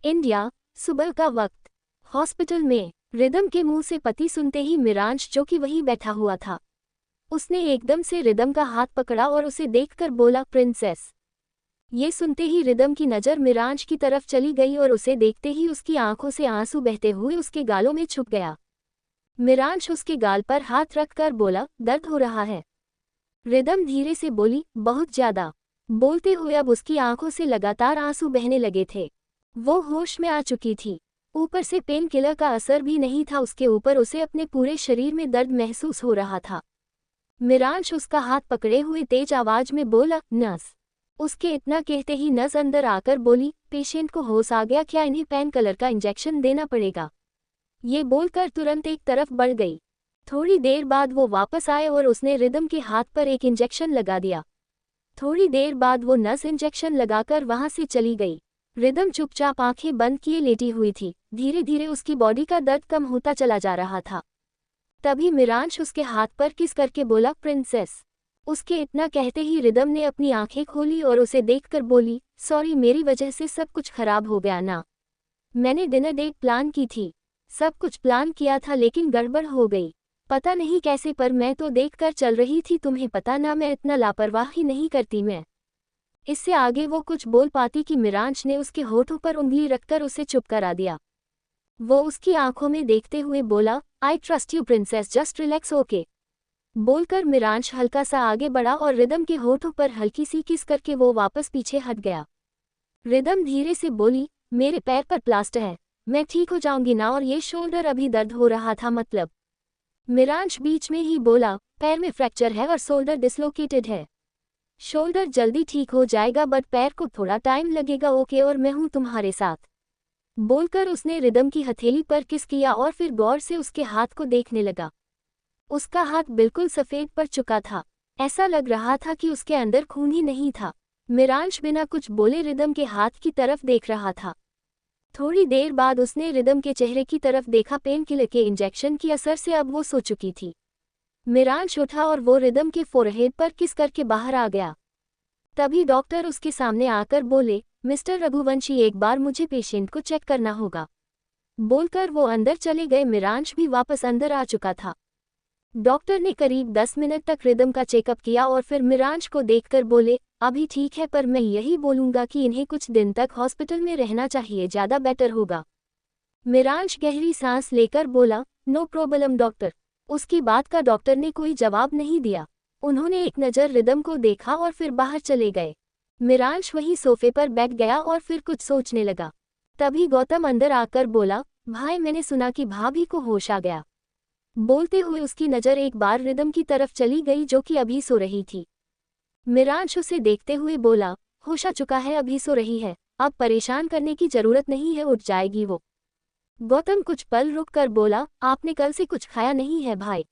India, सुबह का वक्त। हॉस्पिटल में रिदम के मुंह से पति सुनते ही मिरांश, जो कि वहीं बैठा हुआ था, उसने एकदम से रिदम का हाथ पकड़ा और उसे देखकर बोला, प्रिंसेस। ये सुनते ही रिदम की नज़र मिरांश की तरफ चली गई और उसे देखते ही उसकी आंखों से आंसू बहते हुए उसके गालों में छुप गया। मिरांश उसके गाल पर हाथ रखकर बोला, दर्द हो रहा है? रिदम धीरे से बोली, बहुत ज्यादा। बोलते हुए अब उसकी आंखों से लगातार आंसू बहने लगे थे। वो होश में आ चुकी थी। ऊपर से पेन किलर का असर भी नहीं था उसके ऊपर, उसे अपने पूरे शरीर में दर्द महसूस हो रहा था। मिरांश उसका हाथ पकड़े हुए तेज आवाज में बोला, नर्स। उसके इतना कहते ही नर्स अंदर आकर बोली, पेशेंट को होश आ गया क्या? इन्हें पेन किलर का इंजेक्शन देना पड़ेगा। ये बोलकर तुरंत एक तरफ बढ़ गई। थोड़ी देर बाद वो वापस आए और उसने रिदम के हाथ पर एक इंजेक्शन लगा दिया। थोड़ी देर बाद वो नर्स इंजेक्शन लगाकर वहां से चली गई। रिदम चुपचाप आंखें बंद किए लेटी हुई थी। धीरे धीरे उसकी बॉडी का दर्द कम होता चला जा रहा था। तभी मिरांश उसके हाथ पर किस करके बोला, प्रिंसेस। उसके इतना कहते ही रिदम ने अपनी आंखें खोली और उसे देखकर बोली, सॉरी, मेरी वजह से सब कुछ खराब हो गया ना। मैंने डिनर डेट प्लान की थी, सब कुछ प्लान किया था, लेकिन गड़बड़ हो गई। पता नहीं कैसे, पर मैं तो देखकर चल रही थी। तुम्हें पता ना, मैं इतना लापरवाही नहीं करती मैं। इससे आगे वो कुछ बोल पाती कि मिरांश ने उसके होठों पर उंगली रखकर उसे चुप करा दिया। वो उसकी आंखों में देखते हुए बोला, I trust you princess, just relax, okay. बोलकर मिरांश हल्का सा आगे बढ़ा और रिदम के होठों पर हल्की सी किस करके वो वापस पीछे हट गया। रिदम धीरे से बोली, मेरे पैर पर प्लास्टर है, मैं ठीक हो जाऊंगी ना, और ये शोल्डर अभी दर्द हो रहा था मतलब। मिरांश बीच में ही बोला, पैर में फ्रैक्चर है और शोल्डर डिसलोकेटेड है। शोल्डर जल्दी ठीक हो जाएगा, बट पैर को थोड़ा टाइम लगेगा, ओके, और मैं हूं तुम्हारे साथ। बोलकर उसने रिदम की हथेली पर किस किया और फिर गौर से उसके हाथ को देखने लगा। उसका हाथ बिल्कुल सफेद पड़ चुका था। ऐसा लग रहा था कि उसके अंदर खून ही नहीं था। मिरांश बिना कुछ बोले रिदम के हाथ की तरफ देख रहा था। थोड़ी देर बाद उसने रिदम के चेहरे की तरफ देखा। पेन किलर के इंजेक्शन की असर से अब वो सो चुकी थी। मिरांश उठा और वो रिदम के फोरहेड पर किस करके बाहर आ गया। तभी डॉक्टर उसके सामने आकर बोले, मिस्टर रघुवंशी, एक बार मुझे पेशेंट को चेक करना होगा। बोलकर वो अंदर चले गए। मिरांश भी वापस अंदर आ चुका था। डॉक्टर ने करीब 10 मिनट तक रिदम का चेकअप किया और फिर मिरांश को देखकर बोले, अभी ठीक है, पर मैं यही बोलूंगा कि इन्हें कुछ दिन तक हॉस्पिटल में रहना चाहिए, ज़्यादा बेटर होगा। मिरांश गहरी सांस लेकर बोला, नो प्रॉब्लम डॉक्टर। उसकी बात का डॉक्टर ने कोई जवाब नहीं दिया। उन्होंने एक नज़र रिदम को देखा और फिर बाहर चले गए। मिरांश वहीं सोफे पर बैठ गया और फिर कुछ सोचने लगा। तभी गौतम अंदर आकर बोला, भाई, मैंने सुना कि भाभी को होश आ गया। बोलते हुए उसकी नज़र एक बार रिदम की तरफ चली गई, जो कि अभी सो रही थी। मिरांश उसे देखते हुए बोला, होश आ चुका है, अभी सो रही है, अब परेशान करने की जरूरत नहीं है, उठ जाएगी वो। गौतम कुछ पल रुक कर बोला, आपने कल से कुछ खाया नहीं है भाई?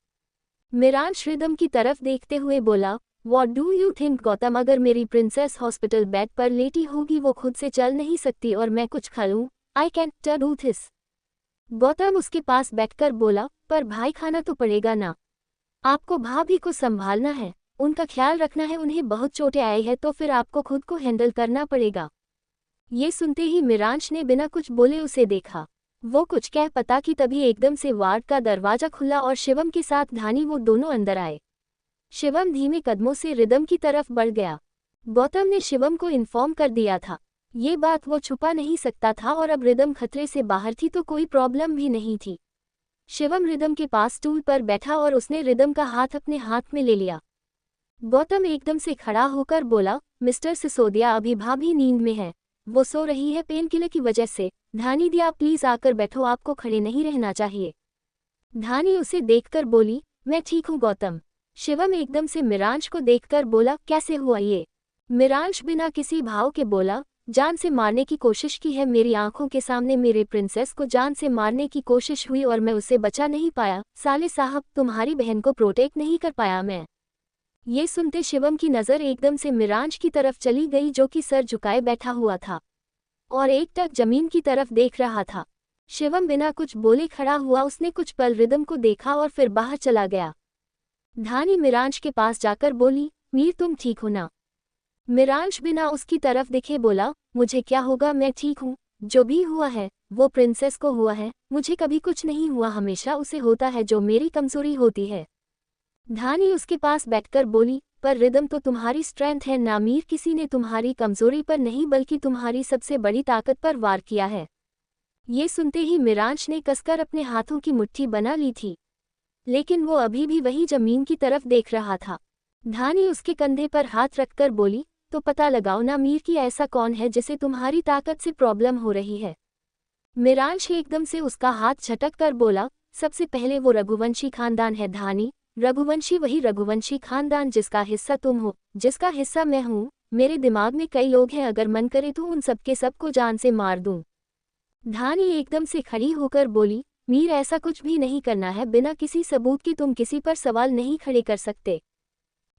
मिरांश रिदम की तरफ देखते हुए बोला, what do you think Gautam, अगर मेरी प्रिंसेस हॉस्पिटल बेड पर लेटी होगी, वो खुद से चल नहीं सकती, और मैं कुछ खा लूं, I can't do this. Gautam उसके पास बैठकर बोला, पर भाई, खाना तो पड़ेगा ना। आपको भाभी को संभालना है, उनका ख्याल रखना है, उन्हें बहुत चोटें आई है, तो फिर आपको खुद को हैंडल करना पड़ेगा। ये सुनते ही मिरांश ने बिना कुछ बोले उसे देखा। वो कुछ कह पता कि तभी एकदम से वार्ड का दरवाजा खुला और शिवम के साथ धानी, वो दोनों अंदर आए। शिवम धीमे कदमों से रिदम की तरफ बढ़ गया। गौतम ने शिवम को इन्फॉर्म कर दिया था। ये बात वो छुपा नहीं सकता था, और अब रिदम खतरे से बाहर थी तो कोई प्रॉब्लम भी नहीं थी। शिवम रिदम के पास स्टूल पर बैठा और उसने रिदम का हाथ अपने हाथ में ले लिया। गौतम एकदम से खड़ा होकर बोला, मिस्टर सिसोदिया, अभी भाभी नींद में है, वो सो रही है पेन किलर की वजह से। धानी दिया, प्लीज आकर बैठो, आपको खड़े नहीं रहना चाहिए। धानी उसे देखकर बोली, मैं ठीक हूँ गौतम। शिवम एकदम से मिरांश को देखकर बोला, कैसे हुआ ये? मिरांश बिना किसी भाव के बोला, जान से मारने की कोशिश की है, मेरी आंखों के सामने मेरे प्रिंसेस को जान से मारने की कोशिश हुई और मैं उसे बचा नहीं पाया। साले साहब, तुम्हारी बहन को प्रोटेक्ट नहीं कर पाया मैं। ये सुनते शिवम की नज़र एकदम से मिरांश की तरफ चली गई, जो कि सर झुकाए बैठा हुआ था और एकटक जमीन की तरफ देख रहा था। शिवम बिना कुछ बोले खड़ा हुआ। उसने कुछ पल रिदम को देखा और फिर बाहर चला गया। धानी मिरांश के पास जाकर बोली, मीर, तुम ठीक हो ना? मिरांश बिना उसकी तरफ दिखे बोला, मुझे क्या होगा, मैं ठीक हूँ। जो भी हुआ है वो प्रिंसेस को हुआ है, मुझे कभी कुछ नहीं हुआ, हमेशा उसे होता है जो मेरी कमजोरी होती है। धानी उसके पास बैठकर बोली, पर रिदम तो तुम्हारी स्ट्रेंथ है ना मीर, किसी ने तुम्हारी कमजोरी पर नहीं बल्कि तुम्हारी सबसे बड़ी ताकत पर वार किया है। ये सुनते ही मिरांश ने कसकर अपने हाथों की मुट्ठी बना ली थी, लेकिन वो अभी भी वही जमीन की तरफ देख रहा था। धानी उसके कंधे पर हाथ रखकर बोली, तो पता लगाओ ना मीर कि ऐसा कौन है जिसे तुम्हारी ताकत से प्रॉब्लम हो रही है। मिरांश एकदम से उसका हाथ झटक कर बोला, सबसे पहले वो रघुवंशी खानदान है धानी, रघुवंशी वही रघुवंशी खानदान जिसका हिस्सा तुम हो, जिसका हिस्सा मैं हूँ। मेरे दिमाग में कई लोग हैं, अगर मन करे तो उन सबके सबको जान से मार दूं। धानी एकदम से खड़ी होकर बोली, मीर ऐसा कुछ भी नहीं करना है, बिना किसी सबूत के तुम किसी पर सवाल नहीं खड़े कर सकते।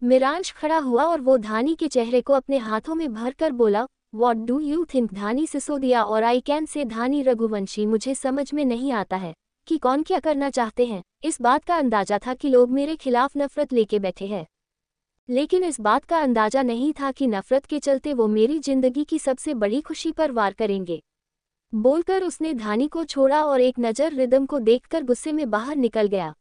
मिरांश खड़ा हुआ और वो धानी के चेहरे को अपने हाथों में भरकर बोला, व्हाट डू यू थिंक धानी सिसोदिया और आई कैन से धानी रघुवंशी, मुझे समझ में नहीं आता है कि कौन क्या करना चाहते हैं। इस बात का अंदाजा था कि लोग मेरे खिलाफ नफरत लेके बैठे हैं, लेकिन इस बात का अंदाजा नहीं था कि नफरत के चलते वो मेरी जिंदगी की सबसे बड़ी खुशी पर वार करेंगे। बोलकर उसने धानी को छोड़ा और एक नज़र रिदम को देखकर गुस्से में बाहर निकल गया।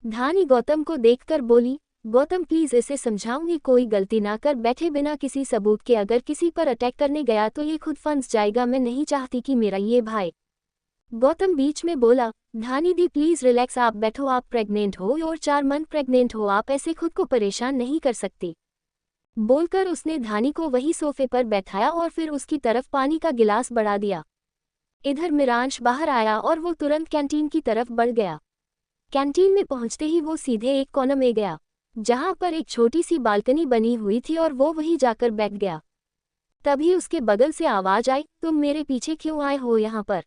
धानी गौतम को देखकर बोली, गौतम प्लीज इसे समझाऊंगी कोई गलती ना कर बैठे बिना किसी सबूत के, अगर किसी पर अटैक करने गया तो ये खुद फंस जाएगा, मैं नहीं चाहती कि मेरा ये भाई। गौतम बीच में बोला, धानी दी प्लीज रिलैक्स, आप बैठो, आप प्रेग्नेंट हो और 4 मंथ प्रेग्नेंट हो, आप ऐसे खुद को परेशान नहीं कर सकती। बोलकर उसने धानी को वही सोफे पर बैठाया और फिर उसकी तरफ पानी का गिलास बढ़ा दिया। इधर मिरांश बाहर आया और वो तुरंत कैंटीन की तरफ बढ़ गया। कैंटीन में पहुंचते ही वो सीधे एक कोने में गया, जहां पर एक छोटी सी बालकनी बनी हुई थी और वो वहीं जाकर बैठ गया। तभी उसके बगल से आवाज आई, तुम मेरे पीछे क्यों आए हो यहाँ पर?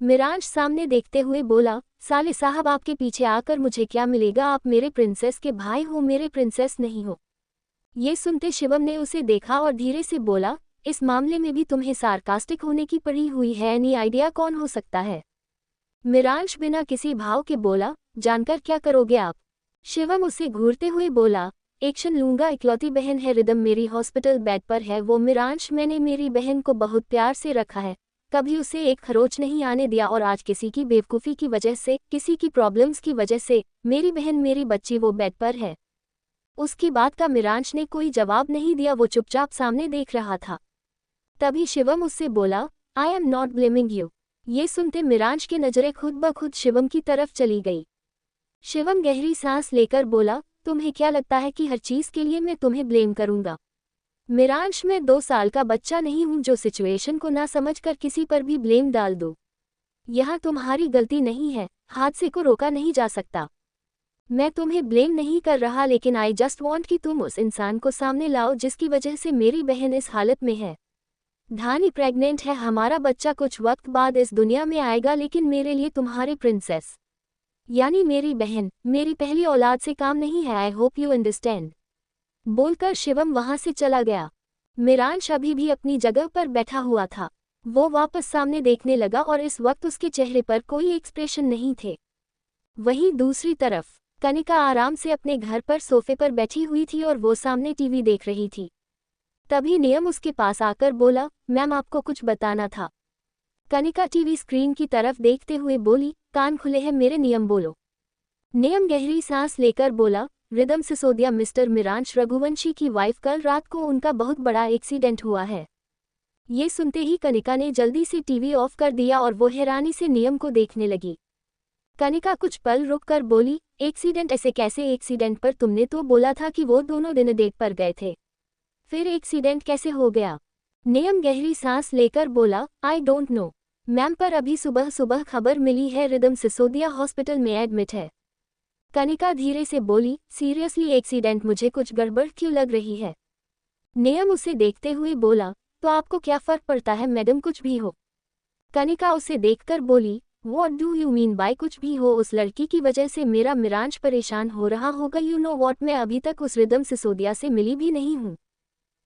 मिरांश सामने देखते हुए बोला, साले साहब आपके पीछे आकर मुझे क्या मिलेगा, आप मेरे प्रिंसेस के भाई हो, मेरे प्रिंसेस नहीं हो। ये सुनते शिवम ने उसे देखा और धीरे से बोला, इस मामले में भी तुम्हें सार्कास्टिक होने की पड़ी हुई है, एनी आइडिया कौन हो सकता है? मिरांश बिना किसी भाव के बोला, जानकर क्या करोगे आप? शिवम उसे घूरते हुए बोला, एक्शन लूंगा, इकलौती बहन है रिदम, मेरी हॉस्पिटल बेड पर है वो। मिरांश, मैंने मेरी बहन को बहुत प्यार से रखा है, कभी उसे एक खरोच नहीं आने दिया, और आज किसी की बेवकूफ़ी की वजह से, किसी की प्रॉब्लम्स की वजह से मेरी बहन, मेरी बच्ची वो बेड पर है। उसकी बात का मिरांश ने कोई जवाब नहीं दिया, वो चुपचाप सामने देख रहा था। तभी शिवम उससे बोला, I am not blaming you. ये सुनते मिरांश की नज़रें खुद ब खुद शिवम की तरफ चली गई। शिवम गहरी सांस लेकर बोला, तुम्हें क्या लगता है कि हर चीज़ के लिए मैं तुम्हें ब्लेम करूंगा? मिरांश, मैं 2 साल का बच्चा नहीं हूं जो सिचुएशन को ना समझकर किसी पर भी ब्लेम डाल दो। यहाँ तुम्हारी गलती नहीं है, हादसे को रोका नहीं जा सकता। मैं तुम्हें ब्लेम नहीं कर रहा, लेकिन आई जस्ट वॉन्ट कि तुम उस इंसान को सामने लाओ जिसकी वजह से मेरी बहन इस हालत में है। धानी प्रेग्नेंट है, हमारा बच्चा कुछ वक्त बाद इस दुनिया में आएगा, लेकिन मेरे लिए तुम्हारे प्रिंसेस यानी मेरी बहन, मेरी पहली औलाद से काम नहीं है। I hope you understand. बोलकर शिवम वहां से चला गया। मिरांश अभी भी अपनी जगह पर बैठा हुआ था। वो वापस सामने देखने लगा और इस वक्त उसके चेहरे पर कोई एक्सप्रेशन नहीं थे। वहीं दूसरी तरफ कनिका आराम से अपने घर पर सोफे पर बैठी हुई थी और वो सामने टीवी देख रही थी। तभी नियम उसके पास आकर बोला, मैम आपको कुछ बताना था। कनिका टीवी स्क्रीन की तरफ देखते हुए बोली, कान खुले हैं मेरे, नियम बोलो। नियम गहरी सांस लेकर बोला, रिदम सिसोदिया मिस्टर मिरांश रघुवंशी की वाइफ, कल रात को उनका बहुत बड़ा एक्सीडेंट हुआ है। ये सुनते ही कनिका ने जल्दी से टीवी ऑफ कर दिया और वो हैरानी से नियम को देखने लगी। कनिका कुछ पल रुककर बोली, एक्सीडेंट? ऐसे कैसे एक्सीडेंट? पर तुमने तो बोला था कि वो दोनों दिन डेट पर गए थे, फिर एक्सीडेंट कैसे हो गया? नियम गहरी सांस लेकर बोला, आई डोंट नो मैम, पर अभी सुबह सुबह खबर मिली है रिदम सिसोदिया हॉस्पिटल में एडमिट है। कनिका धीरे से बोली, सीरियसली एक्सीडेंट? मुझे कुछ गड़बड़ क्यों लग रही है? नियम उसे देखते हुए बोला, तो आपको क्या फर्क पड़ता है मैडम, कुछ भी हो। कनिका उसे देखकर बोली, what do you mean by कुछ भी हो? उस लड़की की वजह से मेरा मिरांश परेशान हो रहा होगा। यू नो व्हाट, मैं अभी तक उस रिदम सिसोदिया से मिली भी नहीं हूँ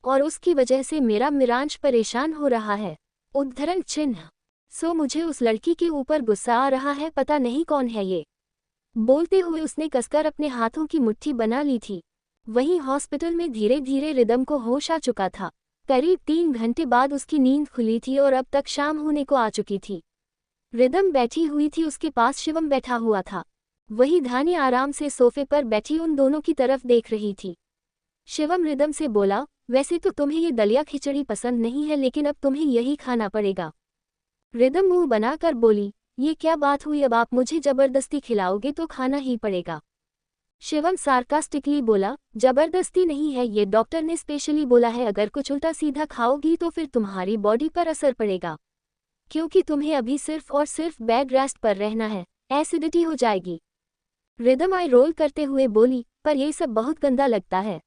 और उसकी वजह से मेरा मिरांश परेशान हो रहा है। उद्धरण चिन्ह। सो मुझे उस लड़की के ऊपर गुस्सा आ रहा है, पता नहीं कौन है ये। बोलते हुए उसने कसकर अपने हाथों की मुट्ठी बना ली थी। वहीं हॉस्पिटल में धीरे धीरे रिदम को होश आ चुका था। करीब 3 घंटे बाद उसकी नींद खुली थी और अब तक शाम होने को आ चुकी थी। रिदम बैठी हुई थी, उसके पास शिवम बैठा हुआ था। वही धानी आराम से सोफे पर बैठी उन दोनों की तरफ देख रही थी। शिवम रिदम से बोला, वैसे तो तुम्हें ये दलिया खिचड़ी पसंद नहीं है, लेकिन अब तुम्हें यही खाना पड़ेगा। रिदम मुंह बनाकर बोली, ये क्या बात हुई, अब आप मुझे जबरदस्ती खिलाओगे तो खाना ही पड़ेगा। शिवम सार्कास्टिकली बोला, जबरदस्ती नहीं है, ये डॉक्टर ने स्पेशली बोला है, अगर कुछ उल्टा सीधा खाओगी तो फिर तुम्हारी बॉडी पर असर पड़ेगा, क्योंकि तुम्हें अभी सिर्फ और सिर्फ बेड रेस्ट पर रहना है, एसिडिटी हो जाएगी। रिदम आई रोल करते हुए बोली, पर यह सब बहुत गंदा लगता है।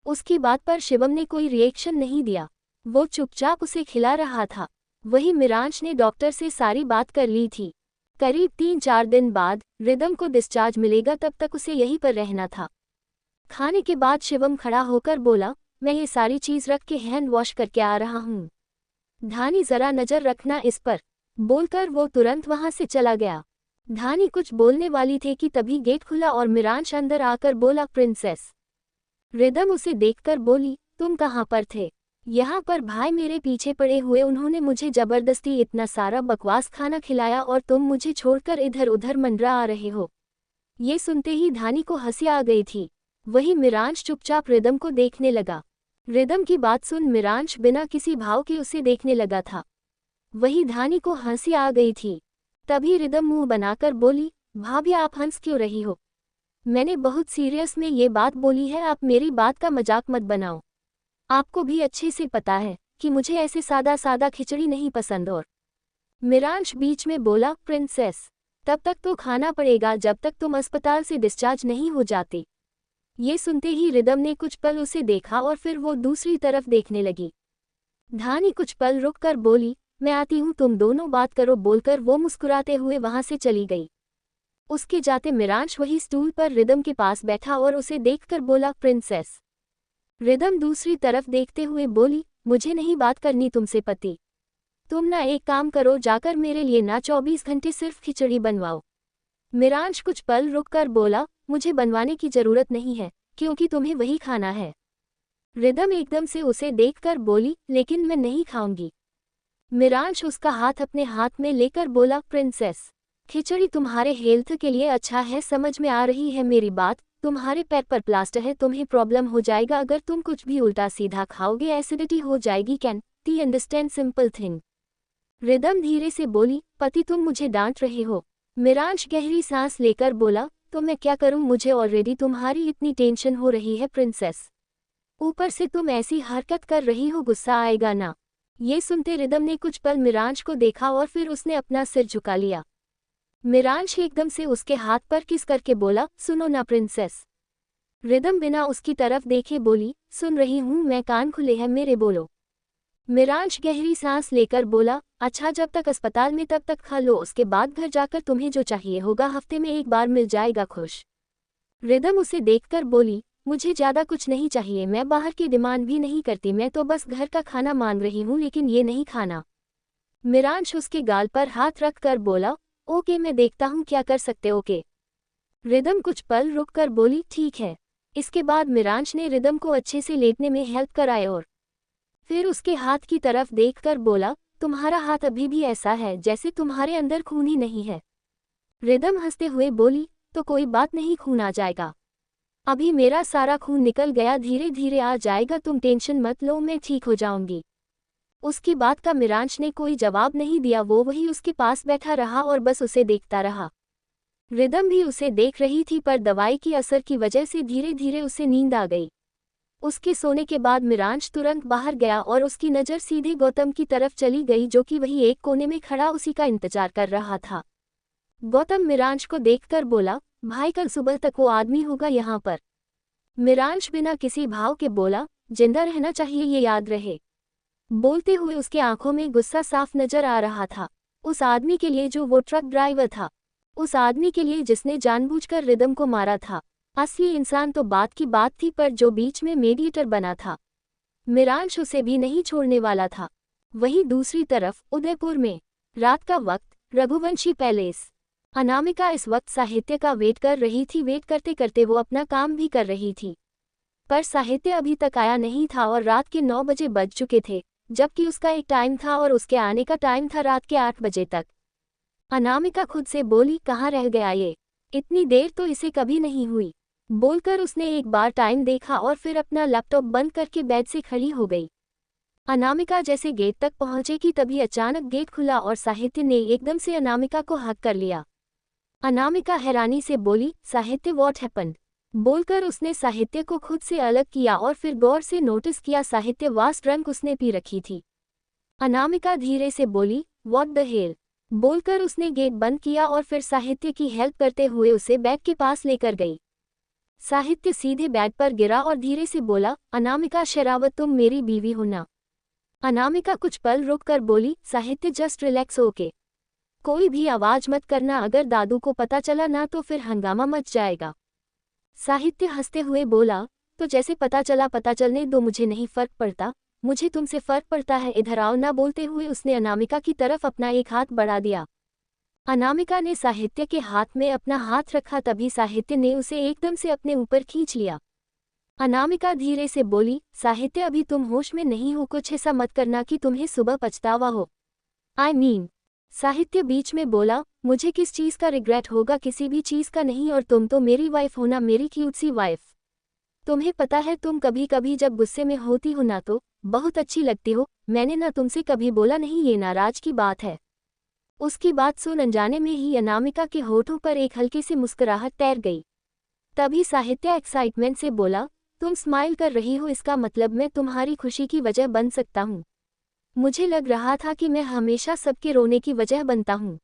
उसकी बात पर शिवम ने कोई रिएक्शन नहीं दिया, वो चुपचाप उसे खिला रहा था। वही मिरांश ने डॉक्टर से सारी बात कर ली थी। करीब 3-4 दिन बाद रिदम को डिस्चार्ज मिलेगा, तब तक उसे यहीं पर रहना था। खाने के बाद शिवम खड़ा होकर बोला, मैं ये सारी चीज़ रख के हैंड वॉश करके आ रहा हूँ, धानी जरा नज़र रखना इस पर, बोलकर वो तुरंत वहां से चला गया। धानी कुछ बोलने वाली थी कि तभी गेट खुला और मिरांश अंदर आकर बोला, प्रिंसेस। रिदम उसे देखकर बोली, तुम कहाँ पर थे? यहाँ पर भाई मेरे पीछे पड़े हुए, उन्होंने मुझे जबरदस्ती इतना सारा बकवास खाना खिलाया और तुम मुझे छोड़कर इधर उधर मंडरा आ रहे हो। ये सुनते ही धानी को हंसी आ गई थी। वही मिरांश चुपचाप रिदम को देखने लगा। रिदम की बात सुन मिरांश बिना किसी भाव के उसे देखने लगा था। वही धानी को हंसी आ गई थी। तभी रिदम मुंह बनाकर बोली, भाभी आप हंस क्यों रही हो? मैंने बहुत सीरियस में ये बात बोली है, आप मेरी बात का मजाक मत बनाओ। आपको भी अच्छे से पता है कि मुझे ऐसे सादा सादा खिचड़ी नहीं पसंद। और मिरांश बीच में बोला, प्रिंसेस तब तक तो खाना पड़ेगा जब तक तुम अस्पताल से डिस्चार्ज नहीं हो जाती। ये सुनते ही रिदम ने कुछ पल उसे देखा और फिर वो दूसरी तरफ देखने लगी। धानी कुछ पल रुक कर बोली, मैं आती हूँ, तुम दोनों बात करो, बोलकर वो मुस्कुराते हुए वहां से चली गई। उसके जाते मिरांश वही स्टूल पर रिदम के पास बैठा और उसे देखकर बोला, प्रिंसेस। रिदम दूसरी तरफ देखते हुए बोली, मुझे नहीं बात करनी तुमसे पति। तुम ना एक काम करो, जाकर मेरे लिए ना 24 घंटे सिर्फ खिचड़ी बनवाओ। मिरांश कुछ पल रुककर बोला, मुझे बनवाने की जरूरत नहीं है, क्योंकि तुम्हें वही खाना है। रिदम एकदम से उसे देखकर बोली, लेकिन मैं नहीं खाऊंगी। मिरांश उसका हाथ अपने हाथ में लेकर बोला, प्रिंसेस खिचड़ी तुम्हारे हेल्थ के लिए अच्छा है, समझ में आ रही है मेरी बात? तुम्हारे पैर पर प्लास्टर है, तुम्हें प्रॉब्लम हो जाएगा अगर तुम कुछ भी उल्टा सीधा खाओगे, एसिडिटी हो जाएगी। Can T understand simple thing? Rhythm धीरे से बोली, पति तुम मुझे डांट रहे हो। मिरांश गहरी सांस लेकर बोला, तो मैं क्या करूं, मुझे ऑलरेडी तुम्हारी इतनी टेंशन हो रही है प्रिंसेस, ऊपर से तुम ऐसी हरकत कर रही हो, गुस्सा आएगा ना? ये सुनते रिदम ने कुछ पल मिरांश को देखा और फिर उसने अपना सिर झुका लिया। मिरांश एकदम से उसके हाथ पर किस करके बोला, सुनो ना प्रिंसेस। रिदम बिना उसकी तरफ देखे बोली, सुन रही हूँ मैं, कान खुले हैं मेरे, बोलो। मिरांश गहरी सांस लेकर बोला, अच्छा जब तक अस्पताल में तब तक खा लो, उसके बाद घर जाकर तुम्हें जो चाहिए होगा हफ्ते में एक बार मिल जाएगा, खुश? रिदम उसे देखकर बोली, मुझे ज्यादा कुछ नहीं चाहिए, मैं बाहर की डिमांड भी नहीं करती, मैं तो बस घर का खाना मांग रही हूँ, लेकिन ये नहीं खाना। मिरांश उसके गाल पर हाथ रख कर बोला, ओके मैं देखता हूँ क्या कर सकते। ओके। रिदम कुछ पल रुककर बोली, ठीक है। इसके बाद मिरांश ने रिदम को अच्छे से लेटने में हेल्प कराए और फिर उसके हाथ की तरफ देखकर बोला, तुम्हारा हाथ अभी भी ऐसा है जैसे तुम्हारे अंदर खून ही नहीं है। रिदम हंसते हुए बोली, तो कोई बात नहीं, खून आ जाएगा। अभी मेरा सारा खून निकल गया, धीरे धीरे आ जाएगा, तुम टेंशन मत लो, मैं ठीक हो जाऊंगी। उसकी बात का मिरांश ने कोई जवाब नहीं दिया, वो वही उसके पास बैठा रहा और बस उसे देखता रहा। रिदम भी उसे देख रही थी, पर दवाई की असर की वजह से धीरे धीरे उसे नींद आ गई। उसके सोने के बाद मिरांश तुरंत बाहर गया और उसकी नज़र सीधे गौतम की तरफ चली गई, जो कि वही एक कोने में खड़ा उसी का इंतजार कर रहा था। गौतम मिरांश को देखकर बोला, भाई कल सुबह तक वो आदमी होगा यहाँ पर। मिरांश बिना किसी भाव के बोला, जिंदा रहना चाहिए, ये याद रहे। बोलते हुए उसके आंखों में गुस्सा साफ नजर आ रहा था। उस आदमी के लिए जो वो ट्रक ड्राइवर था, उस आदमी के लिए जिसने जानबूझकर रिदम को मारा था। असली इंसान तो बात की बात थी, पर जो बीच में मीडिएटर बना था, मिरांश उसे भी नहीं छोड़ने वाला था। वहीं दूसरी तरफ उदयपुर में रात का वक्त, रघुवंशी पैलेस। अनामिका इस वक्त साहित्य का वेट कर रही थी। वेट करते करते वो अपना काम भी कर रही थी। पर साहित्य अभी तक आया नहीं था और रात के 9 बजे बज चुके थे, जबकि उसका एक टाइम था और उसके आने का टाइम था रात के 8 बजे तक। अनामिका खुद से बोली, कहाँ रह गया ये? इतनी देर तो इसे कभी नहीं हुई। बोलकर उसने एक बार टाइम देखा और फिर अपना लैपटॉप बंद करके बेड से खड़ी हो गई। अनामिका जैसे गेट तक पहुंचेगी तभी अचानक गेट खुला और साहित्य ने एकदम से अनामिका को हक कर लिया। अनामिका हैरानी से बोली, साहित्य व्हाट हैपेंड? बोलकर उसने साहित्य को खुद से अलग किया और फिर गौर से नोटिस किया साहित्य वास्ट ड्रंक उसने पी रखी थी। अनामिका धीरे से बोली, व्हाट द हेल? बोलकर उसने गेट बंद किया और फिर साहित्य की हेल्प करते हुए उसे बेड के पास लेकर गई। साहित्य सीधे बेड पर गिरा और धीरे से बोला, अनामिका शेरावत, तुम मेरी बीवी हो ना? अनामिका कुछ पल रुक कर बोली, साहित्य जस्ट रिलैक्स, ओके? कोई भी आवाज मत करना, अगर दादू को पता चला ना तो फिर हंगामा मच जाएगा। साहित्य हंसते हुए बोला, तो जैसे पता चलने दो, मुझे नहीं फर्क पड़ता, मुझे तुमसे फर्क पड़ता है, इधर आओ ना। बोलते हुए उसने अनामिका की तरफ अपना एक हाथ बढ़ा दिया। अनामिका ने साहित्य के हाथ में अपना हाथ रखा, तभी साहित्य ने उसे एकदम से अपने ऊपर खींच लिया। अनामिका धीरे से बोली, साहित्य अभी तुम होश में नहीं हो, कुछ ऐसा मत करना कि तुम्हें सुबह पछतावा हो। I mean. साहित्य बीच में बोला, मुझे किस चीज़ का रिग्रेट होगा? किसी भी चीज़ का नहीं, और तुम तो मेरी वाइफ हो ना, मेरी क्यूट सी वाइफ। तुम्हें पता है तुम कभी कभी जब गुस्से में होती हो ना तो बहुत अच्छी लगती हो। मैंने ना तुमसे कभी बोला नहीं, ये नाराज की बात है। उसकी बात सुन अनजाने में ही अनामिका के होठों पर एक हल्की सी मुस्कुराहट तैर गई। तभी साहित्य एक्साइटमेंट से बोला, तुम स्माइल कर रही हो, इसका मतलब मैं तुम्हारी खुशी की वजह बन सकता हूँ। मुझे लग रहा था कि मैं हमेशा सबके रोने की वजह बनता हूँ।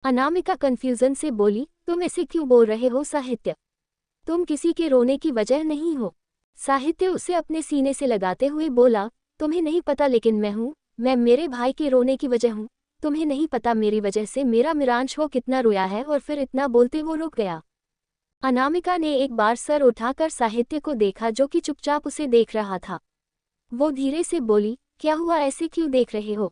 अनामिका कंफ्यूजन से बोली, तुम ऐसे क्यों बोल रहे हो साहित्य? तुम किसी के रोने की वजह नहीं हो। साहित्य उसे अपने सीने से लगाते हुए बोला, तुम्हें नहीं पता लेकिन मैं मेरे भाई के रोने की वजह हूँ। तुम्हें नहीं पता मेरी वजह से मेरा मिरांश वो कितना रोया है। और फिर इतना बोलते वो रुक गया। अनामिका ने एक बार सर उठाकर साहित्य को देखा जो कि चुपचाप उसे देख रहा था। वो धीरे से बोली, क्या हुआ, ऐसे क्यों देख रहे हो?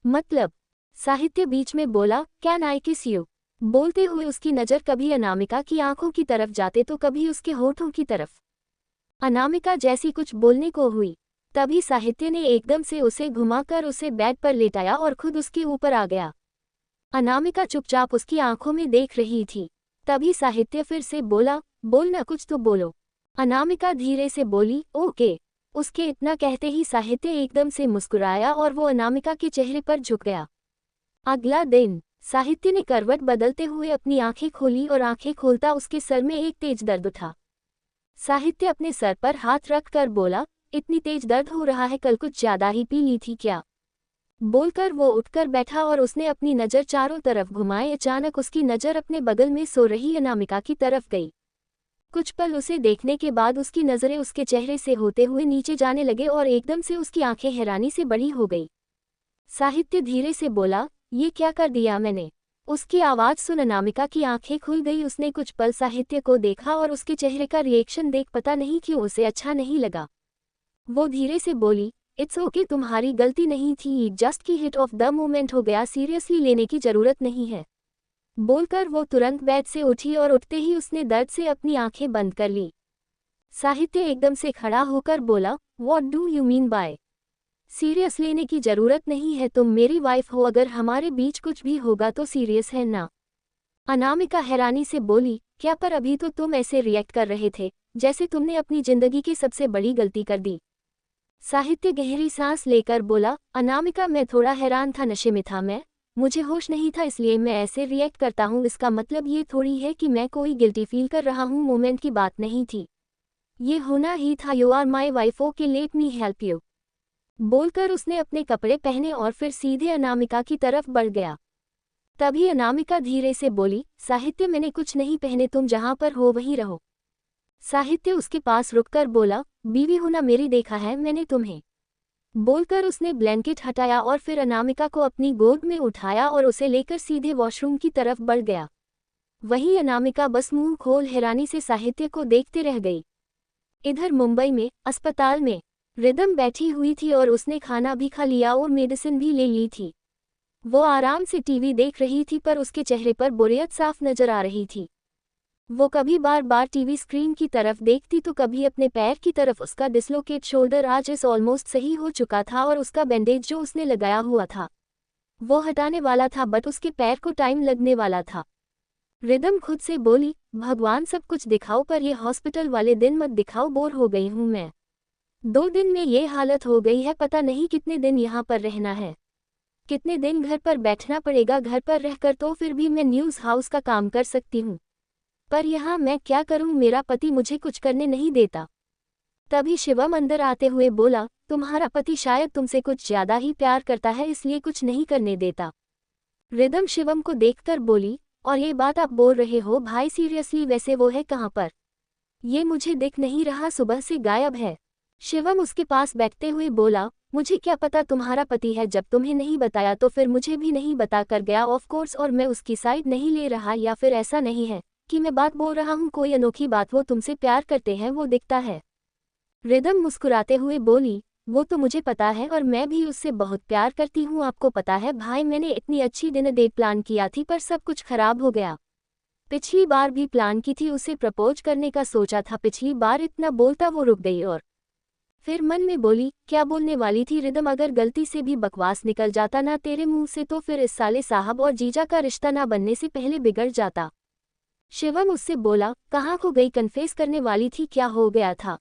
मतलब? साहित्य बीच में बोला, कैन आई किस यू? बोलते हुए उसकी नज़र कभी अनामिका की आंखों की तरफ जाते तो कभी उसके होठों की तरफ। अनामिका जैसी कुछ बोलने को हुई, तभी साहित्य ने एकदम से उसे घुमाकर उसे बेड पर लेटाया और खुद उसके ऊपर आ गया। अनामिका चुपचाप उसकी आंखों में देख रही थी। तभी साहित्य फिर से बोला, बोलना, कुछ तो बोलो। अनामिका धीरे से बोली, ओके। उसके इतना कहते ही साहित्य एकदम से मुस्कुराया और वो अनामिका के चेहरे पर झुक गया। अगला दिन साहित्य ने करवट बदलते हुए अपनी आंखें खोली और आंखें खोलता उसके सर में एक तेज दर्द उठा। साहित्य अपने सर पर हाथ रख कर बोला, इतनी तेज दर्द हो रहा है, कल कुछ ज्यादा ही पी ली थी क्या? बोलकर वो उठकर बैठा और उसने अपनी नज़र चारों तरफ घुमाए। अचानक उसकी नज़र अपने बगल में सो रही अनामिका की तरफ गई। कुछ पल उसे देखने के बाद उसकी नज़रें उसके चेहरे से होते हुए नीचे जाने लगे और एकदम से उसकी आंखें हैरानी से बड़ी हो गई। साहित्य धीरे से बोला, ये क्या कर दिया मैंने? उसकी आवाज़ सुन अनामिका की आंखें खुल गई। उसने कुछ पल साहित्य को देखा और उसके चेहरे का रिएक्शन देख पता नहीं क्यों उसे अच्छा नहीं लगा। वो धीरे से बोली, इट्स ओके, तुम्हारी गलती नहीं थी, जस्ट की हिट ऑफ द मोमेंट हो गया, सीरियसली लेने की जरूरत नहीं है। बोलकर वो तुरंत बेड से उठी और उठते ही उसने दर्द से अपनी आंखें बंद कर ली। साहित्य एकदम से खड़ा होकर बोला, what do you mean by serious लेने की जरूरत नहीं है? तुम मेरी वाइफ हो, अगर हमारे बीच कुछ भी होगा तो सीरियस है ना? अनामिका हैरानी से बोली, क्या? पर अभी तो तुम ऐसे रिएक्ट कर रहे थे जैसे तुमने अपनी जिंदगी की सबसे बड़ी गलती कर दी। साहित्य गहरी सांस लेकर बोला, अनामिका मैं थोड़ा हैरान था, नशे में था मैं, मुझे होश नहीं था, इसलिए मैं ऐसे रिएक्ट करता हूँ। इसका मतलब ये थोड़ी है कि मैं कोई गिल्टी फील कर रहा हूँ, मोमेंट की बात नहीं थी, ये होना ही था। You are my wife, okay let me help you. बोलकर उसने अपने कपड़े पहने और फिर सीधे अनामिका की तरफ बढ़ गया। तभी अनामिका धीरे से बोली, साहित्य मैंने कुछ नहीं पहने, तुम जहाँ पर हो वहीं रहो। साहित्य उसके पास रुककर बोला, बीवी हो ना मेरी, देखा है मैंने तुम्हें। बोलकर उसने ब्लैंकेट हटाया और फिर अनामिका को अपनी गोद में उठाया और उसे लेकर सीधे वॉशरूम की तरफ बढ़ गया। वहीं अनामिका बस मुंह खोल हैरानी से साहित्य को देखते रह गई। इधर मुंबई में अस्पताल में रिदम बैठी हुई थी और उसने खाना भी खा लिया और मेडिसिन भी ले ली थी। वो आराम से टीवी देख रही थी पर उसके चेहरे पर बोरियत साफ नजर आ रही थी। वो कभी बार बार टीवी स्क्रीन की तरफ देखती तो कभी अपने पैर की तरफ। उसका डिस्लोकेट शोल्डर आज इस ऑलमोस्ट सही हो चुका था और उसका बैंडेज जो उसने लगाया हुआ था वो हटाने वाला था, बट उसके पैर को टाइम लगने वाला था। रिदम खुद से बोली, भगवान सब कुछ दिखाओ पर ये हॉस्पिटल वाले दिन मत दिखाओ, बोर हो गई हूँ मैं। 2 दिन में ये हालत हो गई है, पता नहीं कितने दिन यहाँ पर रहना है, कितने दिन घर पर बैठना पड़ेगा। घर पर रहकर तो फिर भी मैं न्यूज़ हाउस का काम कर सकती हूँ, पर यहाँ मैं क्या करूँ, मेरा पति मुझे कुछ करने नहीं देता। तभी शिवम अंदर आते हुए बोला, तुम्हारा पति शायद तुमसे कुछ ज्यादा ही प्यार करता है इसलिए कुछ नहीं करने देता। रिदम शिवम को देखकर बोली, और ये बात आप बोल रहे हो भाई सीरियसली? वैसे वो है कहाँ पर? ये मुझे दिख नहीं रहा, सुबह से गायब है। शिवम उसके पास बैठते हुए बोला, मुझे क्या पता तुम्हारा पति है, जब तुम्हें नहीं बताया तो फिर मुझे भी नहीं बता कर गया ऑफ कोर्स, और मैं उसकी साइड नहीं ले रहा, या फिर ऐसा नहीं है कि मैं बात बोल रहा हूँ, कोई अनोखी बात, वो तुमसे प्यार करते हैं वो दिखता है। रिदम मुस्कुराते हुए बोली, वो तो मुझे पता है और मैं भी उससे बहुत प्यार करती हूँ। आपको पता है भाई, मैंने इतनी अच्छी डिनर डेट प्लान किया थी पर सब कुछ खराब हो गया। पिछली बार भी प्लान की थी, उसे प्रपोज करने का सोचा था, पिछली बार इतना बोलता वो रुक गई और फिर मन में बोली, क्या बोलने वाली थी रिदम, अगर गलती से भी बकवास निकल जाता ना तेरे मुंह से तो फिर इस साले साहब और जीजा का रिश्ता ना बनने से पहले बिगड़ जाता। शिवम उससे बोला, कहाँ खो गई, कन्फेस करने वाली थी, क्या हो गया था?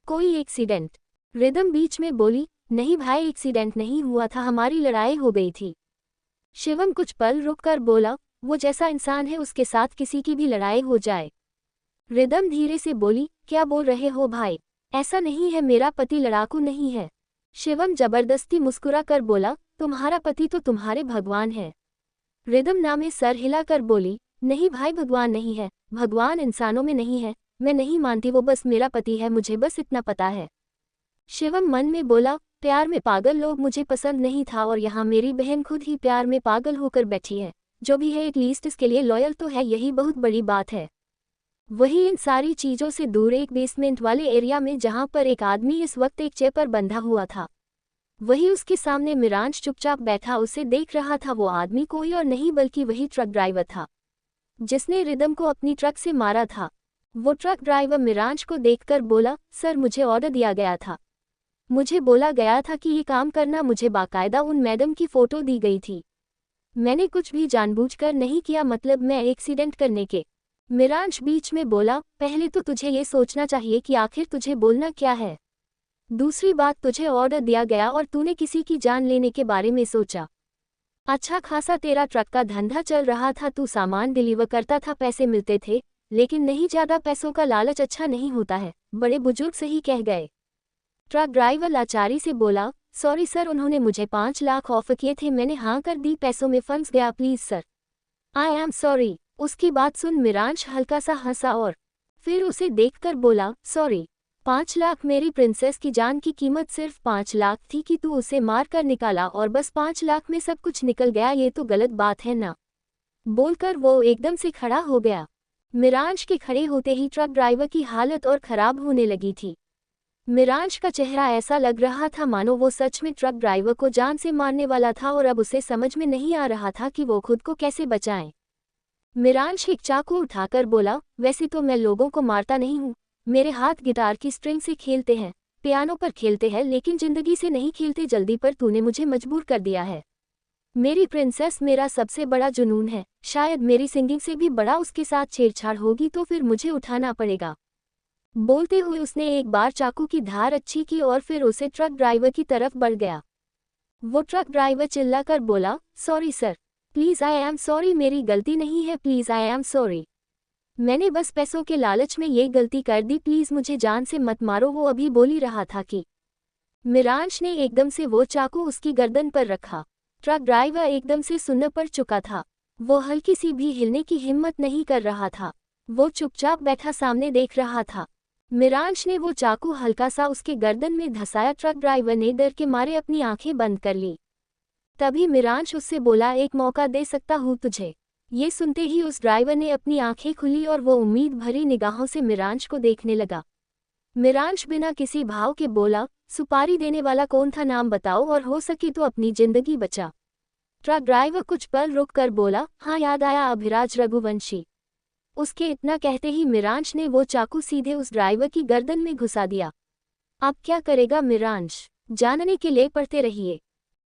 कोई एक्सीडेंट? रिदम बीच में बोली, नहीं भाई एक्सीडेंट नहीं हुआ था, हमारी लड़ाई हो गई थी। शिवम कुछ पल रुककर बोला, वो जैसा इंसान है उसके साथ किसी की भी लड़ाई हो जाए। रिदम धीरे से बोली, क्या बोल रहे हो भाई, ऐसा नहीं है, मेरा पति लड़ाकू नहीं है। शिवम जबरदस्ती मुस्कुरा कर बोला, तुम्हारा पति तो तुम्हारे भगवान है। रिदम नामे सर हिलाकर बोली, नहीं भाई भगवान नहीं है, भगवान इंसानों में नहीं है, मैं नहीं मानती, वो बस मेरा पति है, मुझे बस इतना पता है। शिवम मन में बोला, प्यार में पागल लोग मुझे पसंद नहीं था और यहाँ मेरी बहन खुद ही प्यार में पागल होकर बैठी है, जो भी है एटलीस्ट इसके लिए लॉयल तो है, यही बहुत बड़ी बात है। वही इन सारी चीज़ों से दूर एक बेसमेंट वाले एरिया में जहाँ पर एक आदमी इस वक्त एक चेयर पर बंधा हुआ था, वही उसके सामने मिरांश चुपचाप बैठा उसे देख रहा था। वो आदमी कोई और नहीं बल्कि वही ट्रक ड्राइवर था जिसने रिदम को अपनी ट्रक से मारा था। वो ट्रक ड्राइवर मिरांश को देखकर बोला, सर मुझे ऑर्डर दिया गया था, मुझे बोला गया था कि ये काम करना, मुझे बाकायदा उन मैडम की फ़ोटो दी गई थी, मैंने कुछ भी जानबूझकर नहीं किया, मतलब मैं एक्सीडेंट करने के। मिरांश बीच में बोला, पहले तो तुझे ये सोचना चाहिए कि आखिर तुझे बोलना क्या है। दूसरी बात, तुझे ऑर्डर दिया गया और तूने किसी की जान लेने के बारे में सोचा। अच्छा खासा तेरा ट्रक का धंधा चल रहा था, तू सामान डिलीवर करता था, पैसे मिलते थे, लेकिन नहीं, ज़्यादा पैसों का लालच अच्छा नहीं होता है, बड़े बुजुर्ग सही कह गए। ट्रक ड्राइवर लाचारी से बोला, सॉरी सर, उन्होंने मुझे 5 लाख ऑफर किए थे, मैंने हाँ कर दी, पैसों में फंस गया, please sir, I am sorry. उसकी बात सुन मिरांश हल्का सा हंसा और फिर उसे देखकर बोला, सॉरी, 5 लाख? मेरी प्रिंसेस की जान की कीमत सिर्फ 5 लाख थी कि तू उसे मार कर निकाला और बस 5 लाख में सब कुछ निकल गया, ये तो गलत बात है ना। बोलकर वो एकदम से खड़ा हो गया। मिरांश के खड़े होते ही ट्रक ड्राइवर की हालत और खराब होने लगी थी। मिरांश का चेहरा ऐसा लग रहा था मानो वो सच में ट्रक ड्राइवर को जान से मारने वाला था और अब उसे समझ में नहीं आ रहा था कि वो खुद को कैसे बचाए। मिरांश एक चाकू उठाकर बोला, वैसे तो मैं लोगों को मारता नहीं हूँ, मेरे हाथ गिटार की स्ट्रिंग से खेलते हैं, पियानो पर खेलते हैं, लेकिन जिंदगी से नहीं खेलते जल्दी, पर तूने मुझे मजबूर कर दिया है। मेरी प्रिंसेस मेरा सबसे बड़ा जुनून है, शायद मेरी सिंगिंग से भी बड़ा उसके साथ छेड़छाड़ होगी तो फिर मुझे उठाना पड़ेगा। बोलते हुए उसने एक बार चाकू की धार अच्छी की और फिर उसे ट्रक ड्राइवर की तरफ बढ़ गया। वो ट्रक ड्राइवर चिल्लाकर बोला, sorry sir, please I am sorry, मेरी गलती नहीं है, प्लीज़ आई एम सॉरी, मैंने बस पैसों के लालच में ये गलती कर दी, प्लीज़ मुझे जान से मत मारो। वो अभी बोल ही रहा था कि मिरांश ने एकदम से वो चाकू उसकी गर्दन पर रखा। ट्रक ड्राइवर एकदम से सुन्न पड़ चुका था, वो हल्की सी भी हिलने की हिम्मत नहीं कर रहा था, वो चुपचाप बैठा सामने देख रहा था। मिरांश ने वो चाकू हल्का सा उसके गर्दन में धंसाया। ट्रक ड्राइवर ने डर के मारे अपनी आंखें बंद कर ली। तभी मिरांश उससे बोला, एक मौका दे सकता हूँ तुझे। ये सुनते ही उस ड्राइवर ने अपनी आंखें खुली और वो उम्मीद भरी निगाहों से मिरांश को देखने लगा। मिरांश बिना किसी भाव के बोला, सुपारी देने वाला कौन था, नाम बताओ और हो सके तो अपनी जिंदगी बचा। ट्रक ड्राइवर कुछ पल रुक कर बोला, हाँ याद आया, अभिराज रघुवंशी। उसके इतना कहते ही मिरांश ने वो चाकू सीधे उस ड्राइवर की गर्दन में घुसा दिया। अब क्या करेगा मिरांश, जानने के लिए पढ़ते रहिए।